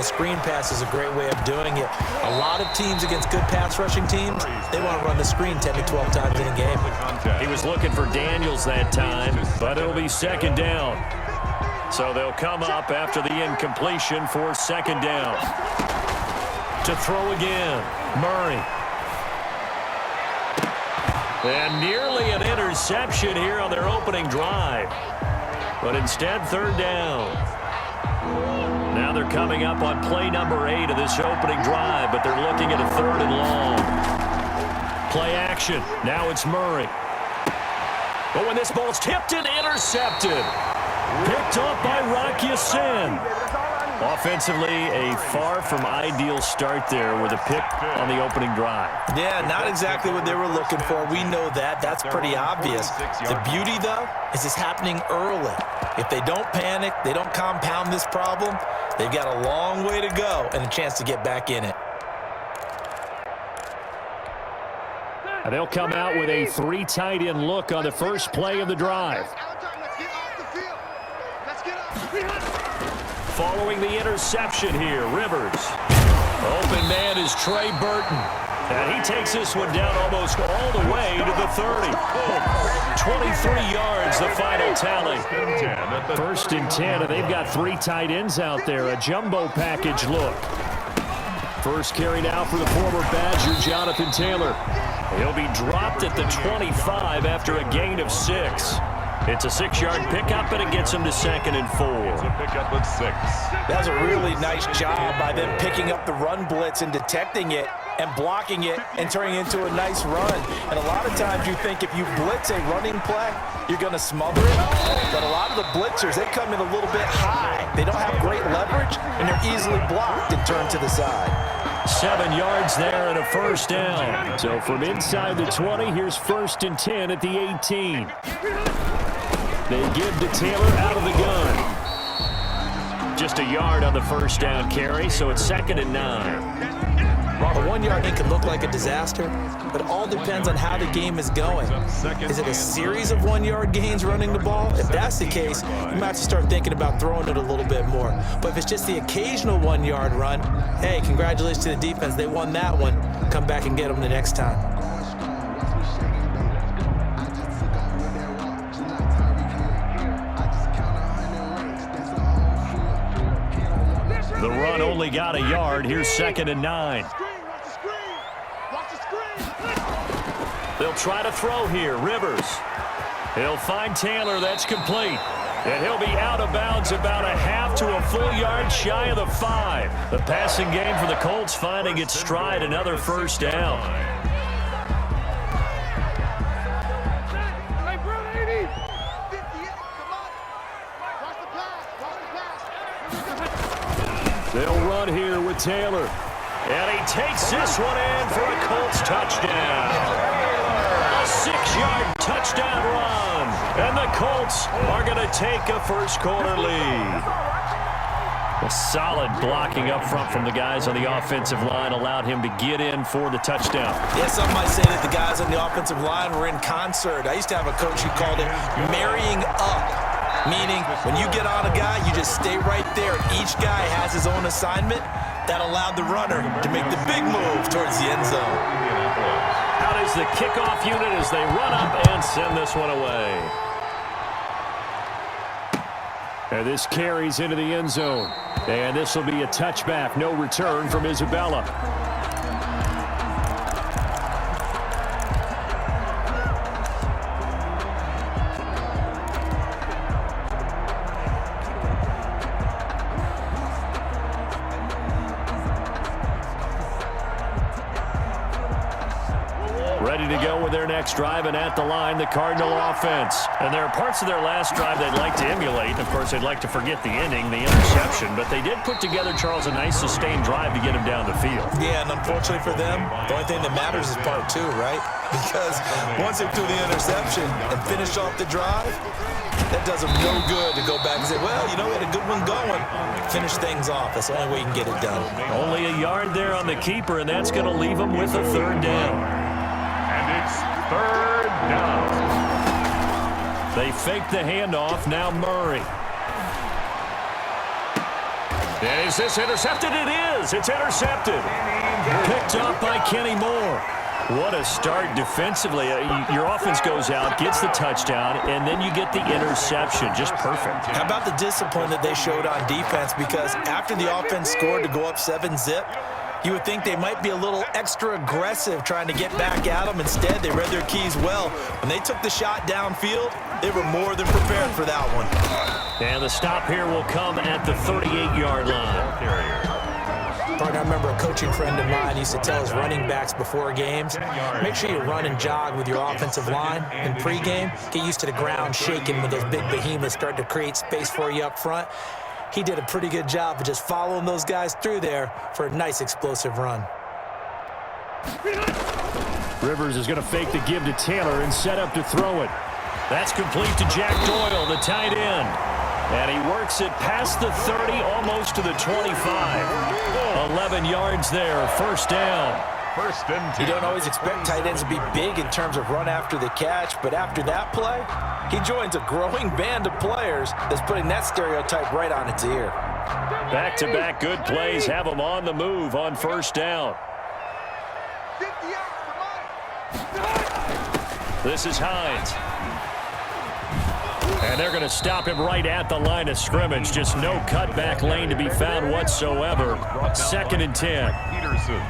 a screen pass is a great way of doing it. A lot of teams against good pass rushing teams, they want to run the screen 10 to 12 times in a game. He was looking for Daniels that time, but it'll be second down. So they'll come up after the incompletion for second down. To throw again, Murray. And nearly an interception here on their opening drive. But instead, third down. Now they're coming up on play number 8 of this opening drive, but they're looking at a third and long. Play action. Now it's Murray. But when this ball's tipped and intercepted. Picked off by Rock Ya-Sin. Offensively, a far from ideal start there with a pick on the opening drive. Yeah, not exactly what they were looking for. We know that. That's pretty obvious. The beauty, though, is it's happening early. If they don't panic, they don't compound this problem, they've got a long way to go and a chance to get back in it. And they'll come out with a 3 tight end look on the first play of the drive. Following the interception here, Rivers. Open man is Trey Burton. And he takes this one down almost all the way to the 30. 23 yards, the final tally. First and 10, and they've got 3 tight ends out there. A jumbo package look. First carry now for the former Badger, Jonathan Taylor. He'll be dropped at the 25 after a gain of 6. It's a 6-yard pickup, and it gets him to 2nd and 4. It's a pickup at 6. That's a really nice job by them picking up the run blitz and detecting it and blocking it and turning it into a nice run. And a lot of times you think if you blitz a running play, you're going to smother it. But a lot of the blitzers, they come in a little bit high. They don't have great leverage, and they're easily blocked and turned to the side. 7 yards there and a first down. So from inside the 20, here's 1st and 10 at the 18. They give to Taylor out of the gun. Just a yard on the first down carry, so it's 2nd and 9. A 1-yard gain can look like a disaster, but it all depends on how the game is going. Is it a series of 1-yard gains running the ball? If that's the case, you might have to start thinking about throwing it a little bit more. But if it's just the occasional 1-yard run, hey, congratulations to the defense. They won that one. Come back and get them the next time. The run only got a yard. Here's 2nd and 9. They'll try to throw here. Rivers. He'll find Taylor. That's complete. And he'll be out of bounds about a half to a full yard shy of the 5. The passing game for the Colts finding its stride. Another first down. They'll run here with Taylor. And he takes this one in for a Colts touchdown. A 6-yard touchdown run. And the Colts are going to take a first-quarter lead. A solid blocking up front from the guys on the offensive line allowed him to get in for the touchdown. Yeah, some might say that the guys on the offensive line were in concert. I used to have a coach who called it marrying up. Meaning, when you get on a guy, you just stay right there. Each guy has his own assignment. That allowed the runner to make the big move towards the end zone. Out is the kickoff unit as they run up and send this one away. And this carries into the end zone. And this will be a touchback. No return from Isabella. Ready to go with their next drive, and at the line, the Cardinal offense. And there are parts of their last drive they'd like to emulate. Of course, they'd like to forget the ending, the interception. But they did put together, Charles, a nice sustained drive to get him down the field. Yeah, and unfortunately for them, the only thing that matters is part 2, right? Because once they threw the interception and finished off the drive, that does them no good to go back and say, well, you know, we had a good one going. Finish things off. That's the only way you can get it done. Only a yard there on the keeper, and that's going to leave them with a third down. It's 3rd down. They fake the handoff. Now Murray. And is this intercepted? It is. It's intercepted. Picked off by Kenny Moore. What a start defensively. Your offense goes out, gets the touchdown, and then you get the interception. Just perfect. How about the discipline that they showed on defense? Because after the offense scored to go up 7-zip, you would think they might be a little extra aggressive trying to get back at them. Instead, they read their keys well. When they took the shot downfield, they were more than prepared for that one. And the stop here will come at the 38-yard line. Partner, I remember a coaching friend of mine used to tell his running backs before games, make sure you run and jog with your offensive line in pregame. Get used to the ground shaking when those big behemoths start to create space for you up front. He did a pretty good job of just following those guys through there for a nice explosive run. Rivers is going to fake the give to Taylor and set up to throw it. That's complete to Jack Doyle, the tight end. And he works it past the 30, almost to the 25. 11 yards there, first down. First and 10. You don't always expect tight ends to be big in terms of run after the catch, but after that play, he joins a growing band of players that's putting that stereotype right on its ear. Back-to-back good plays have them on the move on first down. This is Hines. And they're going to stop him right at the line of scrimmage. Just no cutback lane to be found whatsoever. Second and 10. Peterson.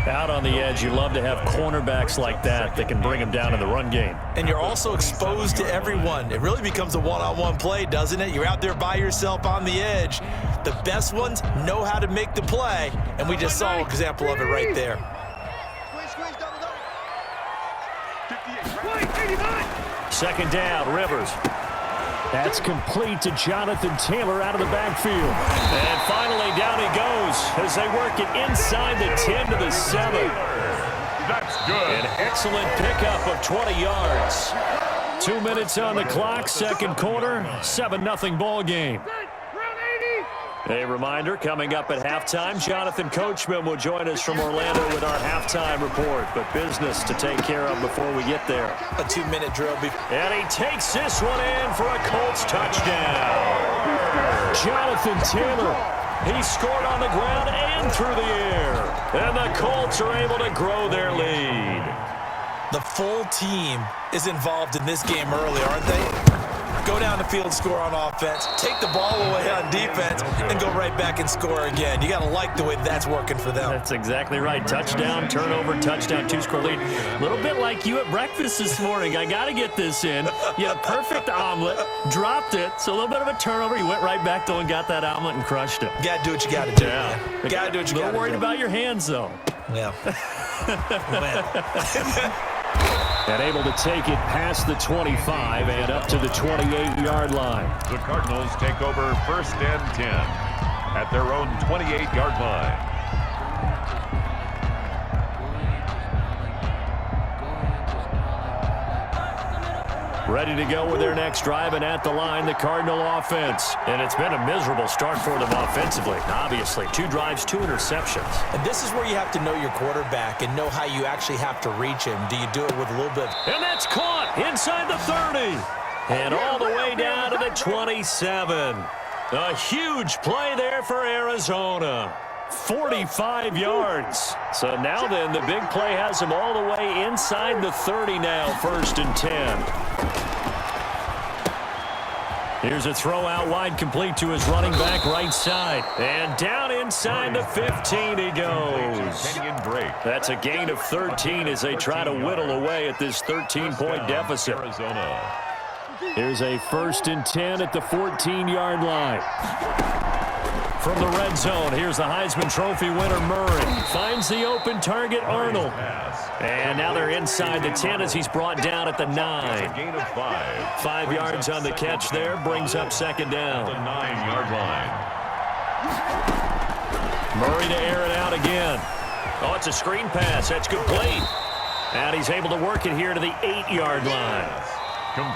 Out on the edge, you love to have cornerbacks like that can bring them down in the run game. And you're also exposed to everyone. It really becomes a one-on-one play, doesn't it? You're out there by yourself on the edge. The best ones know how to make the play, and we just saw an example of it right there. Second down, Rivers. That's complete to Jonathan Taylor out of the backfield. And finally, down he goes as they work it inside the 10 to the 7. That's good. An excellent pickup of 20 yards. 2 minutes on the clock, second quarter, 7-0 ball game. A reminder, coming up at halftime, Jonathan Coachman will join us from Orlando with our halftime report. But business to take care of before we get there. A 2-minute drill. And he takes this one in for a Colts touchdown. Jonathan Taylor, he scored on the ground and through the air. And the Colts are able to grow their lead. The full team is involved in this game early, aren't they? Go down the field, score on offense, take the ball away on defense, and go right back and score again. You got to like the way that's working for them. That's exactly right. Touchdown, turnover, touchdown, 2-score lead. A little bit like you at breakfast this morning. I got to get this in. You had a perfect omelet, dropped it, so a little bit of a turnover. You went right back, though, and got that omelet and crushed it. You got to do what you got to do. Yeah. You got to do what you got to do. A little worried about your hands, though. Yeah. And able to take it past the 25 and up to the 28-yard line. The Cardinals take over first and 10 at their own 28-yard line. Ready to go with their next drive, and at the line, the Cardinal offense. And it's been a miserable start for them offensively. Obviously, 2 drives, 2 interceptions. And this is where you have to know your quarterback and know how you actually have to reach him. Do you do it with a little bit? And that's caught inside the 30. And all the way down to the 27. A huge play there for Arizona. 45 yards. So now then, the big play has him all the way inside the 30 now, first and 10. Here's a throw out wide, complete to his running back right side. And down inside the 15 he goes. That's a gain of 13 as they try to whittle away at this 13-point deficit. Here's a first and 10 at the 14-yard line. From the red zone, here's the Heisman Trophy winner, Murray. Finds the open target, Arnold. And now they're inside the 10 as he's brought down at the 9. Gain of 5. 5 yards on the catch there, brings up second down. The 9-yard line. Murray to air it out again. Oh, it's a screen pass. That's complete. And he's able to work it here to the 8-yard line.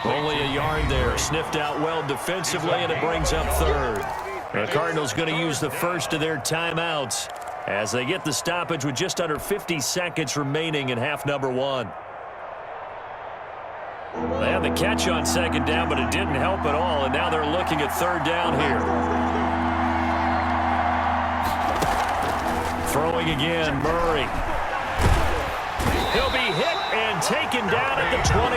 Only a yard there. Sniffed out well defensively, and it brings up third. The Cardinals going to use the first of their timeouts as they get the stoppage with just under 50 seconds remaining in half number 1. They had the catch on second down, but it didn't help at all, and now they're looking at third down here. Throwing again, Murray. He'll be hit and taken down at the 21.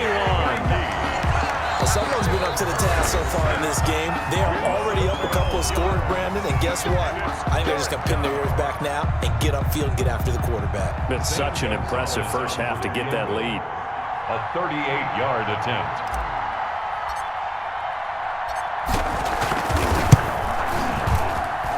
Well, someone's been up to the task so far in this game. They are already up a couple of scores, Brandon, and guess what? I think they're just going to pin their ears back now and get upfield and get after the quarterback. Been such an impressive first half to get that lead. A 38-yard attempt.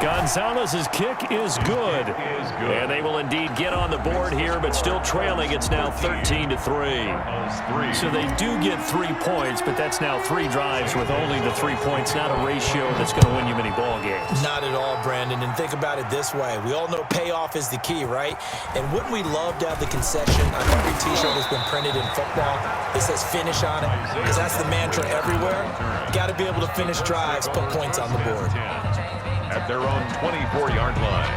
Gonzalez's kick is good. And they will indeed get on the board here, but still trailing. It's now 13-3. So they do get 3 points, but that's now 3 drives with only the 3 points, not a ratio that's going to win you many ball games. Not at all, Brandon. And think about it this way. We all know payoff is the key, right? And wouldn't we love to have the concession on every T-shirt that's been printed in football? It says finish on it, because that's the mantra everywhere. Got to be able to finish drives, put points on the board. At their own 24-yard line.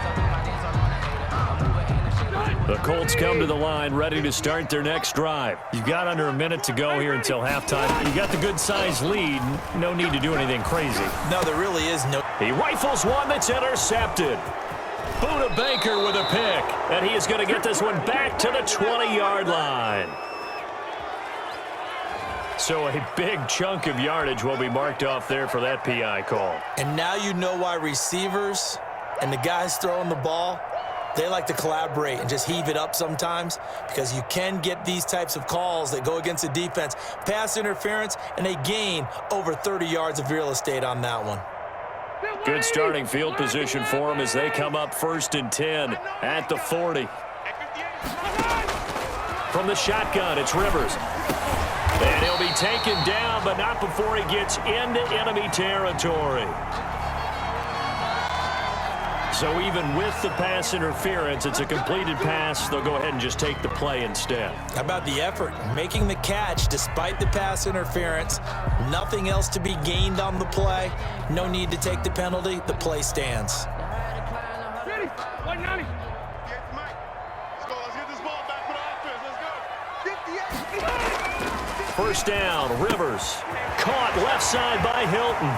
The Colts come to the line ready to start their next drive. You've got under a minute to go here until halftime. You got the good-sized lead. No need to do anything crazy. No, there really is no. He rifles one that's intercepted. Buda Baker with a pick. And he is going to get this one back to the 20-yard line. So a big chunk of yardage will be marked off there for that PI call. And now you know why receivers and the guys throwing the ball, they like to collaborate and just heave it up sometimes, because you can get these types of calls that go against the defense, pass interference, and they gain over 30 yards of real estate on that one. Good starting field position for them as they come up 1st and 10 at the 40. From the shotgun, it's Rivers. And he'll be taken down, but not before he gets into enemy territory. So even with the pass interference, it's a completed pass. They'll go ahead and just take the play instead. How about the effort? Making the catch despite the pass interference. Nothing else to be gained on the play. No need to take the penalty. The play stands. Ready? 190. Let's get this ball back for the offense. Let's go. 58. First down, Rivers. Caught left side by Hilton.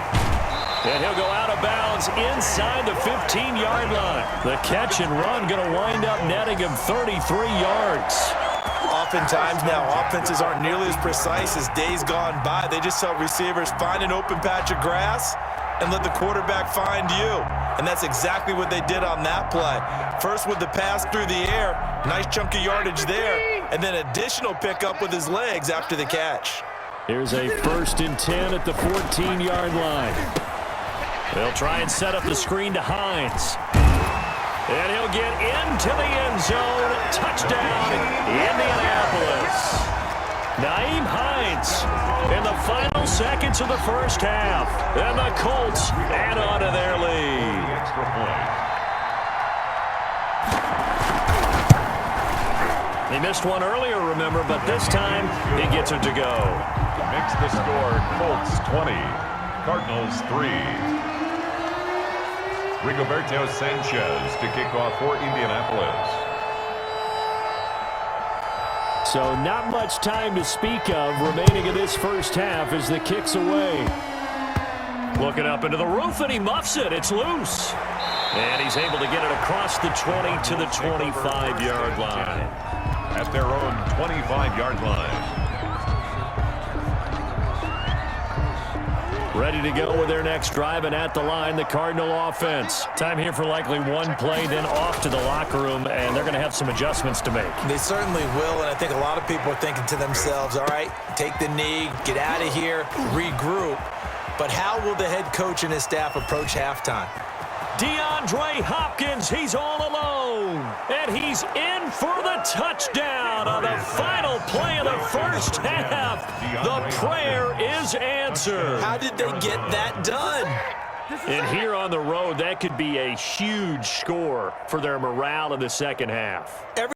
And he'll go out of bounds inside the 15-yard line. The catch and run going to wind up netting him 33 yards. Oftentimes now, offenses aren't nearly as precise as days gone by. They just tell receivers, find an open patch of grass and let the quarterback find you. And that's exactly what they did on that play. First with the pass through the air, nice chunk of yardage there, and then additional pickup with his legs after the catch. Here's a 1st and 10 at the 14-yard line. They'll try and set up the screen to Hines. And he'll get into the end zone. Touchdown, Indianapolis. Nyheim Hines in the final seconds of the first half. And the Colts add on to their lead. Extra point. He missed one earlier, remember, but this time he gets it to go. Makes the score Colts 20, Cardinals 3. Rigoberto Sanchez to kick off for Indianapolis. So not much time to speak of remaining in this first half as the kick's away. Looking up into the roof, and he muffs it. It's loose. And he's able to get it across the 20 to the 25-yard line. At their own 25-yard line. Ready to go with their next drive, and at the line, the Cardinal offense. Time here for likely one play, then off to the locker room, and they're going to have some adjustments to make. They certainly will, and I think a lot of people are thinking to themselves, all right, take the knee, get out of here, regroup. But how will the head coach and his staff approach halftime? DeAndre Hopkins, he's all alone, and he's in for the touchdown on the final play of the first half. The prayer is answered. How did they get that done? And here on the road, that could be a huge score for their morale in the second half.